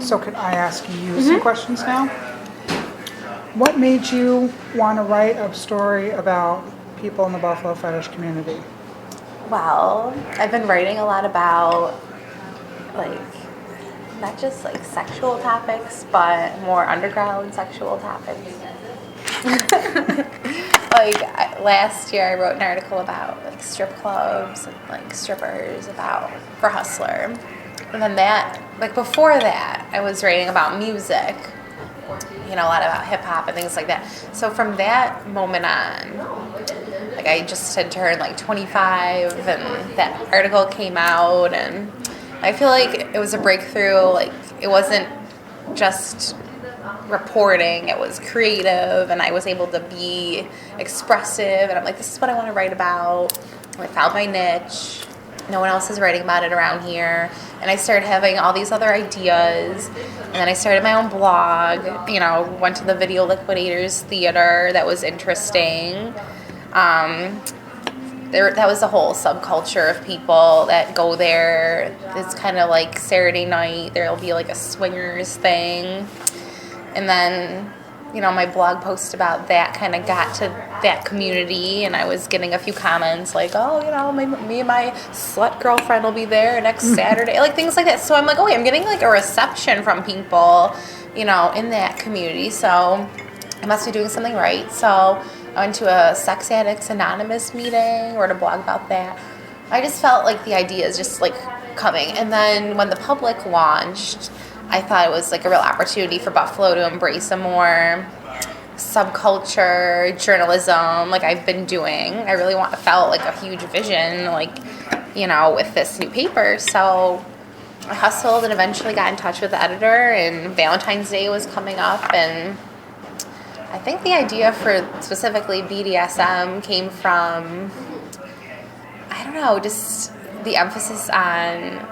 So could I ask you some questions now? What made you want to write a story about people in the Buffalo fetish community? Well, I've been writing a lot about, like, not just like sexual topics, but more underground sexual topics. Like last year I wrote an article about like strip clubs and like strippers for Hustler. And then before that, I was writing about music, a lot about hip hop and things like that. So from that moment on, like I just had turned like 25 and that article came out, and I feel like it was a breakthrough. Like it wasn't just reporting, it was creative, and I was able to be expressive, and I'm like, this is what I want to write about. I found my niche. No one else is writing about it around here. And I started having all these other ideas. And then I started my own blog, went to the Video Liquidators Theater. That was interesting. That was a whole subculture of people that go there. It's kind of like Saturday night. There'll be like a swingers thing. And then, my blog post about that kind of got to that community, and I was getting a few comments like, oh, me and my slut girlfriend will be there next Saturday, like things like that. So I'm like, okay, I'm getting like a reception from people, in that community, so I must be doing something right. So I went to a Sex Addicts Anonymous meeting, wrote a blog about that. I just felt like the idea is just like coming. And then when the public launched, I thought it was like a real opportunity for Buffalo to embrace a more subculture journalism like I've been doing. I really felt like a huge vision, like, with this new paper. So I hustled and eventually got in touch with the editor, and Valentine's Day was coming up, and I think the idea for specifically BDSM came from, I don't know, just the emphasis on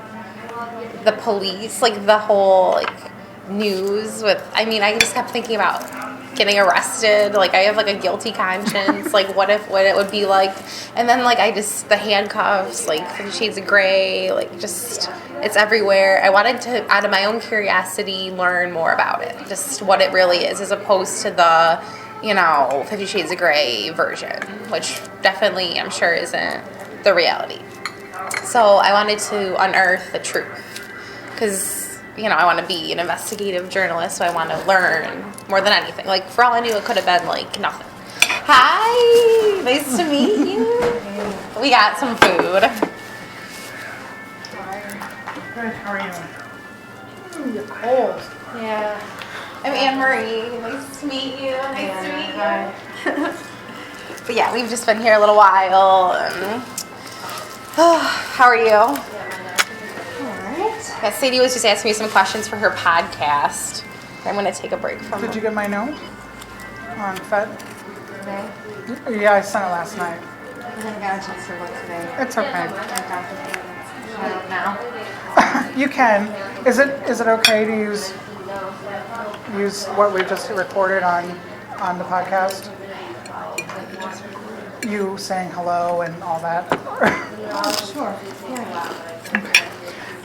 the police, like the whole like news with, I just kept thinking about getting arrested. Like I have like a guilty conscience. Like what it would be like. And then like the handcuffs, like 50 Shades of Grey, like just, it's everywhere. I wanted to, out of my own curiosity, learn more about it. Just what it really is, as opposed to the, 50 Shades of Grey version, which definitely I'm sure isn't the reality. So I wanted to unearth the truth. Because, I want to be an investigative journalist, so I want to learn more than anything. Like, for all I knew, it could have been, like, nothing. Hi! Nice to meet you. We got some food. Good, how are you? You're cold. Yeah. I'm AnnMarie. Nice to meet you. Nice to meet you. But yeah, we've just been here a little while. And, how are you? Yeah, Sadie was just asking me some questions for her podcast. I'm going to take a break from her. Did you get my note on Fed? Today? Yeah, I sent it last night. I haven't got a chance to look today. It's okay. I don't know. You can. Is it okay to use what we just recorded on the podcast? You saying hello and all that? Sure. Yeah.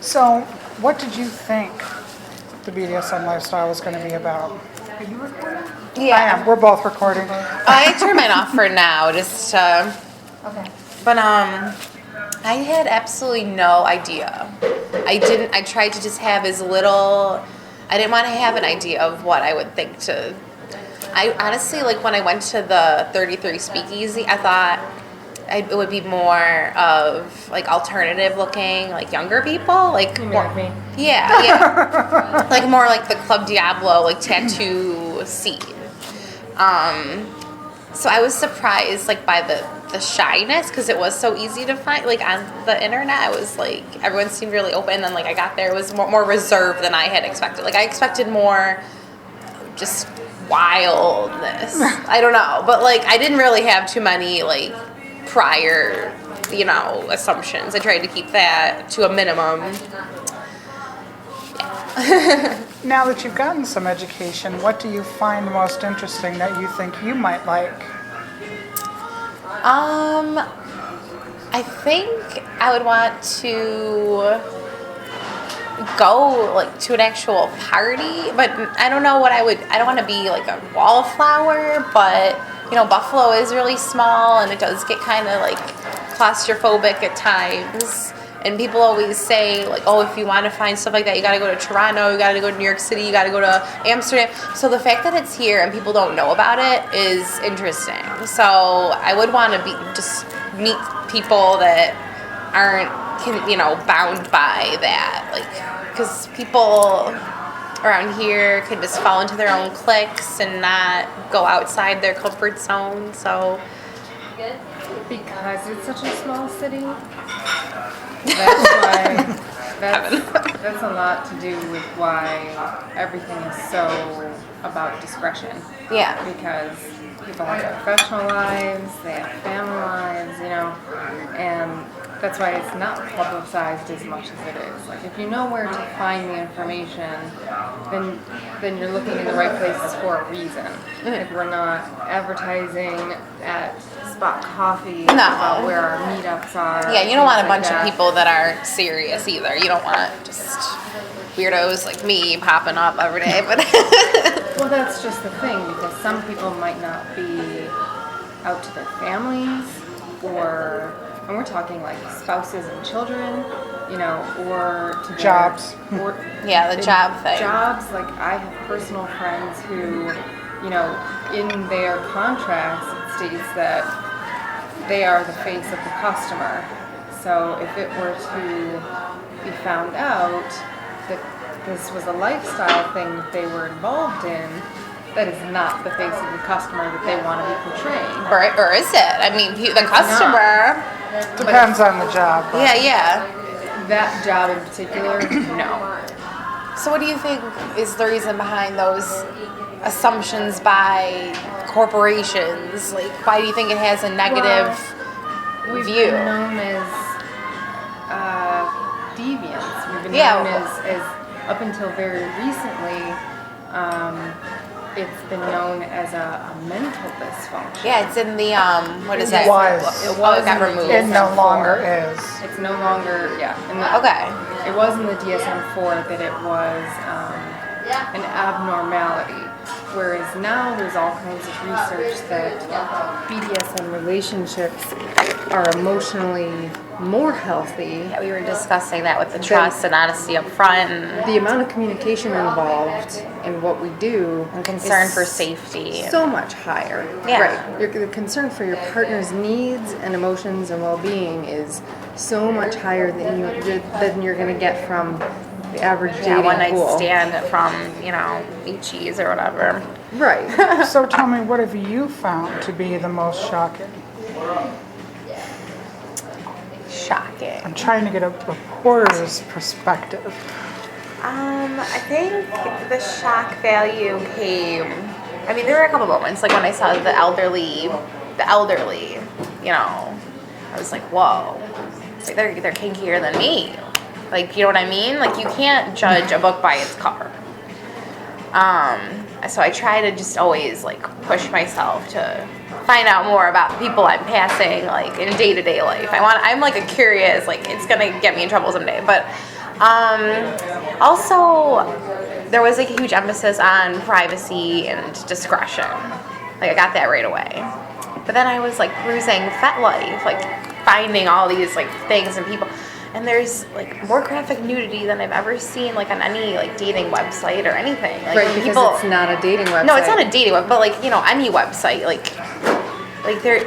So, what did you think the BDSM lifestyle was going to be about? Are you recording? Yeah. I am. We're both recording. I turned mine off for now, just Okay. but I had absolutely no idea. I tried to just have as little, I didn't want to have an idea of what I would think to, I honestly, like when I went to the 33 Speakeasy, I thought it would be more of like alternative looking, like younger people, like You mean more, like me? yeah, like more like the Club Diablo, like tattoo scene. So I was surprised, like by the shyness, because it was so easy to find, like on the internet. I was like, everyone seemed really open, and then like I got there, it was more reserved than I had expected. Like I expected more, just wildness. I don't know, but like I didn't really have too many like prior, assumptions. I tried to keep that to a minimum. Yeah. Now that you've gotten some education, what do you find most interesting that you think you might like? I think I would want to go like to an actual party, but I don't know what I don't want to be like a wallflower, but Buffalo is really small and it does get kind of like claustrophobic at times. And people always say, like, oh, if you want to find stuff like that, you got to go to Toronto, you got to go to New York City, you got to go to Amsterdam. So the fact that it's here and people don't know about it is interesting. So I would want to just meet people that aren't, bound by that. Like, because people around here can just fall into their own cliques and not go outside their comfort zone. So Because it's such a small city. That's why. That's a lot to do with why everything is so about discretion. yeah. Because people have professional lives, they have family lives, and that's why it's not publicized as much as it is. Like, if you know where to find the information, then you're looking in the right places for a reason. If we're not advertising at Spot Coffee about where our meetups are. Yeah, you don't want a things bunch like of people that aren't serious either. You don't want just weirdos like me popping up every day. But Well, that's just the thing, because some people might not be out to their families, and we're talking like spouses and children, or to their Jobs. Or yeah, the job thing. Jobs, like I have personal friends who, in their contracts it states that they are the face of the customer. So if it were to be found out that this was a lifestyle thing that they were involved in, that is not the face of the customer that they want to be portraying. Or is it? I mean, the customer. Depends on the job. But Yeah. That job in particular, no. So what do you think is the reason behind those assumptions by corporations? Like, why do you think it has a negative We've view? been known as deviants. We've been Yeah. known as up until very recently, it's been known as a mental dysfunction. Yeah, it's in the what is It that? was. It Oh, was it got in the removed. it no DSM-4. longer is. It's no longer, Okay. It was in the DSM-4 that it was an abnormality, whereas now there's all kinds of research that BDSM relationships are emotionally more healthy. Yeah, we were discussing that with the trust and honesty up front and The amount of communication involved in what we do concern is for safety. so much higher. Yeah. Right. The concern for your partner's needs and emotions and well-being is so much higher than you're going to get from the average dating one night pool. stand from, Michi's or whatever. Right. So tell me, what have you found to be the most shocking? Shocking. I'm trying to get a reporter's perspective. I think the shock value came. I mean, there were a couple moments, like when I saw the elderly, I was like, whoa, it's like they're kinkier than me. Like, you know what I mean? Like, you can't judge a book by its cover. So I try to just always like push myself to find out more about people I'm passing, like in day-to-day life. I'm like a curious, like it's gonna get me in trouble someday. But also there was like a huge emphasis on privacy and discretion. Like I got that right away. But then I was like cruising FetLife, like finding all these like things and people. And there's like more graphic nudity than I've ever seen like on any like dating website or anything. Like Right, when because it's not a dating website. No, it's not a dating website, but like, any website, like there,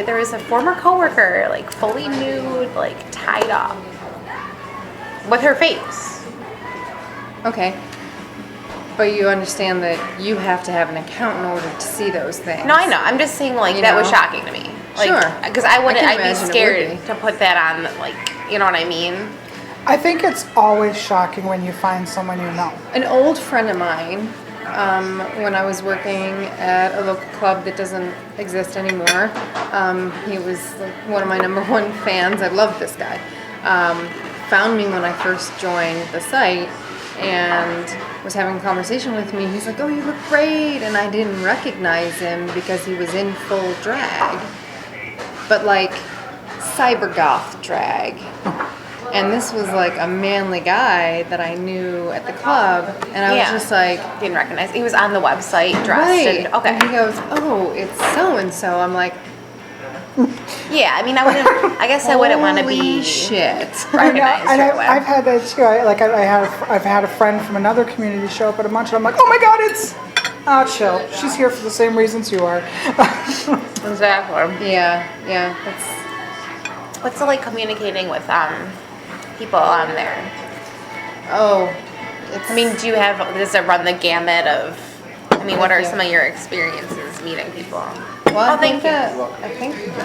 there was a former coworker, like fully nude, like tied up with her face. Okay. But you understand that you have to have an account in order to see those things. No, I know. I'm just saying, like, You that was know? shocking to me. Like, Sure. Because I'd be imagine it would scared be. to put that on, like, you know what I mean? I think it's always shocking when you find someone you know. An old friend of mine, when I was working at a local club that doesn't exist anymore, he was like one of my number one fans. I love this guy. Found me when I first joined the site and was having a conversation with me. He's like, "Oh, you look great," and I didn't recognize him because he was in full drag, but like cyber goth drag. And this was like a manly guy that I knew at the club, and I was just like, didn't recognize. He was on the website dressed. right. And, okay. And he goes, "Oh, it's so and so." I'm like, Yeah, I mean, I guess I wouldn't want to be "Holy shit!" I know, recognized and right away. I've had that too. I've had a friend from another community show up at a munch, and I'm like, oh my god, it's chill. She's here for the same reasons you are. Exactly. Yeah. That's What's it like communicating with people on there? it's. I mean, does it run the gamut of? I mean, what are you. some of your experiences meeting people? Well, thank you. I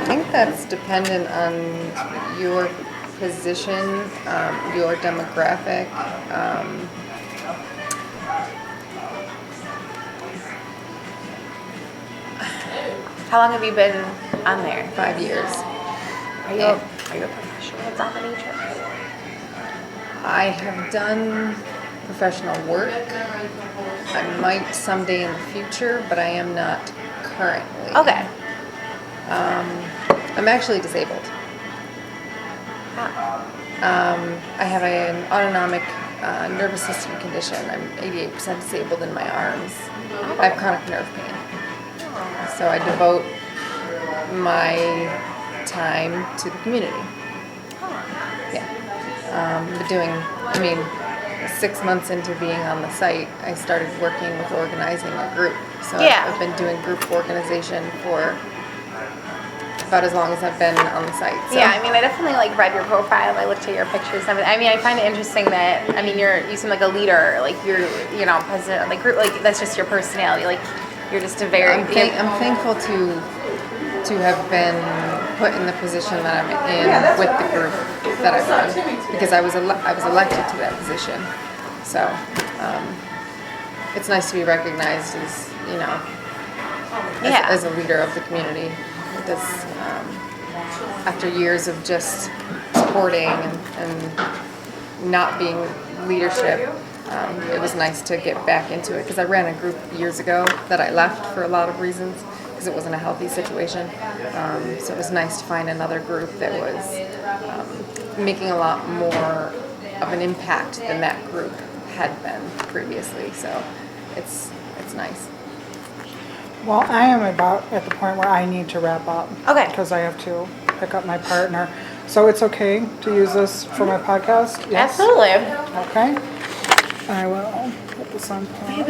think that's dependent on your position, your demographic. How long have you been on there? 5 years. Are you a professional dominatrix? I have done professional work. I might someday in the future, but I am not currently. Okay. I'm actually disabled. I have an autonomic nervous system condition. I'm 88% disabled in my arms. I have chronic nerve pain. So I devote my time to the community. Yeah. But 6 months into being on the site, I started working with organizing a group. So I've been doing group organization for about as long as I've been on the site. So. Yeah, I mean, I definitely read your profile. I looked at your pictures. I mean, I find it interesting that you seem like a leader. Like you're, president of the group. Like that's just your personality. Like you're just a very. I'm thankful to have been put in the position that I'm in with the group that I run, because I was elected to that position. So it's nice to be recognized as as a leader of the community. Because after years of just supporting and not being leadership, it was nice to get back into it, because I ran a group years ago that I left for a lot of reasons because it wasn't a healthy situation. So it was nice to find another group that was making a lot more of an impact than that group had been previously. So it's nice. Well, I am about at the point where I need to wrap up. Okay. Because I have to pick up my partner. So it's okay to use this for my podcast? Yes? Absolutely. Okay. I will put this on pause.